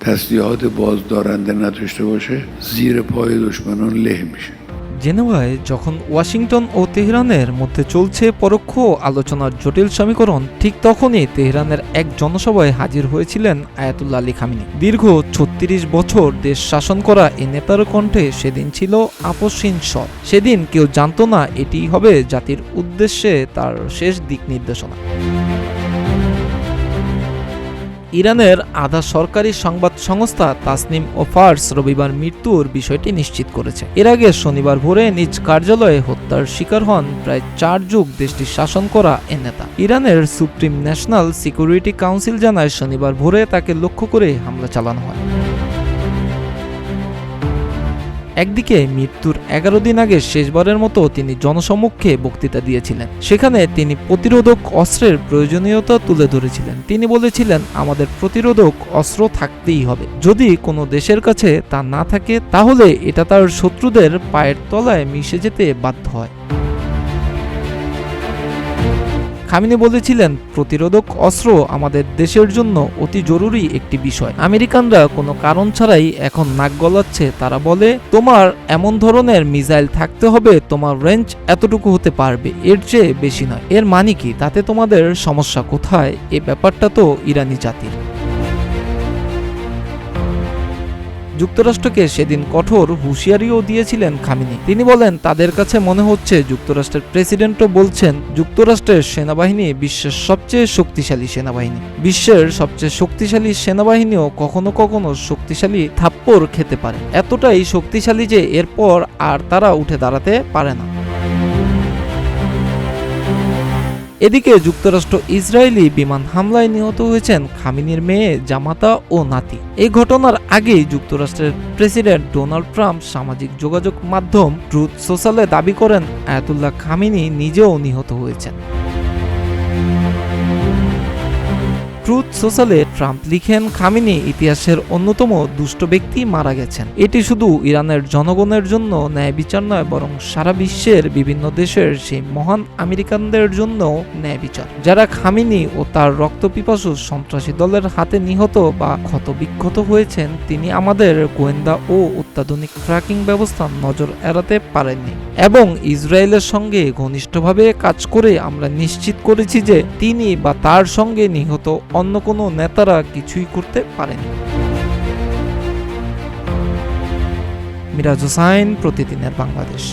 تسلیحات بازدارنده نداشته باشه زیر پای دشمنان له میشه. জেনেভায় যখন ওয়াশিংটন ও তেহরানের মধ্যে চলছে পরোক্ষ আলোচনার জটিল সমীকরণ, ঠিক তখনই তেহরানের এক জনসভায় হাজির হয়েছিলেন আয়াতুল্লাহ আলী খামেনি। দীর্ঘ ৩৬ বছর দেশ শাসন করা এই নেতার কণ্ঠে সেদিন ছিল আপসহীন স্বর। সেদিন কেউ জানতো না এটিই হবে জাতির উদ্দেশ্যে তার শেষ দিক নির্দেশনা। ইরানের আধা সরকারি সংবাদ সংস্থা তাসনিম ও ফার্স রবিবার মৃত্যুর বিষয়টি নিশ্চিত করেছে। এর আগে শনিবার ভোরে নিজ কার্যালয়ে হত্যার শিকার হন প্রায় ৪ যুগ দেশটি শাসন করা এ নেতা। ইরানের সুপ্রিম ন্যাশনাল সিকিউরিটি কাউন্সিল জানায় শনিবার ভোরে তাকে লক্ষ্য করে হামলা চালানো হয়। একদিকে মৃত্যুর ১১ দিন আগে শেষবারের মতো তিনি জনসম্মুখে বক্তৃতা দিয়েছিলেন। সেখানে তিনি প্রতিরোধক অস্ত্রের প্রয়োজনীয়তা তুলে ধরেছিলেন। তিনি বলেছিলেন, আমাদের প্রতিরোধক অস্ত্র থাকতেই হবে। যদি কোনো দেশের কাছে তা না থাকে তাহলে এটা তার শত্রুদের পায়ের তলায় মিশে যেতে বাধ্য হয়। খামেনি বলেছিলেন, প্রতিরোধক অস্ত্র আমাদের দেশের জন্য অতি জরুরি একটি বিষয়। আমেরিকানরা কোনো কারণ ছাড়াই এখন নাক গলাচ্ছে। তারা বলে, তোমার এমন ধরনের মিসাইল থাকতে হবে, তোমার রেঞ্জ এতটুকু হতে পারবে, এর চেয়ে বেশি নয়। এর মানে কি? তাতে তোমাদের সমস্যা কোথায়? এ ব্যাপারটা তো ইরানি জাতির। যুক্তরাষ্ট্রকে সেদিন কঠোর হুঁশিয়ারিও দিয়েছিলেন খামেনি। তিনি বলেন, তাদের কাছে মনে হচ্ছে যুক্তরাষ্ট্রের প্রেসিডেন্টও বলছেন যুক্তরাষ্ট্রের সেনাবাহিনী বিশ্বের সবচেয়ে শক্তিশালী সেনাবাহিনী। বিশ্বের সবচেয়ে শক্তিশালী সেনাবাহিনীও কখনো কখনো শক্তিশালী থাপ্পড় খেতে পারে, এতটাই শক্তিশালী যে এরপর আর তারা উঠে দাঁড়াতে পারে না। এদিকে যুক্তরাষ্ট্র ইসরায়েলি বিমান হামলায় নিহত হয়েছেন খামেনির মেয়ে, জামাতা ও নাতি। এই ঘটনার আগেই যুক্তরাষ্ট্রের প্রেসিডেন্ট ডোনাল্ড ট্রাম্প সামাজিক যোগাযোগ মাধ্যম ট্রুথ সোশ্যালে দাবি করেন আয়াতুল্লাহ খামেনি নিজেও নিহত হয়েছেন। ট্রুথ সোশ্যালে ট্রাম্প লিখেন, খামেনি ইতিহাসের অন্যতম দুষ্ট ব্যক্তি মারা গেছেন। এটি শুধু ইরানের জনগণের জন্য ন্যায় বিচার নয়, বরং সারা বিশ্বের বিভিন্ন দেশের সেই মহান আমেরিকানদের জন্য ন্যায় বিচার, যারা খামেনি ও তার রক্তপিপাসু সন্ত্রাসী দলের হাতে নিহত বা ক্ষতবিক্ষত হয়েছেন। তিনি আমাদের গোয়েন্দা ও অত্যাধুনিক ট্র্যাকিং ব্যবস্থা নজর এড়াতে পারেননি এবং ইসরায়েলের সঙ্গে ঘনিষ্ঠভাবে কাজ করে আমরা নিশ্চিত করেছি যে তিনি বা তার সঙ্গে নিহত অন্য কোনো নেতারা কিছুই করতে পারেনি। মিরাজ হোসাইন, প্রতিদিনের বাংলাদেশ।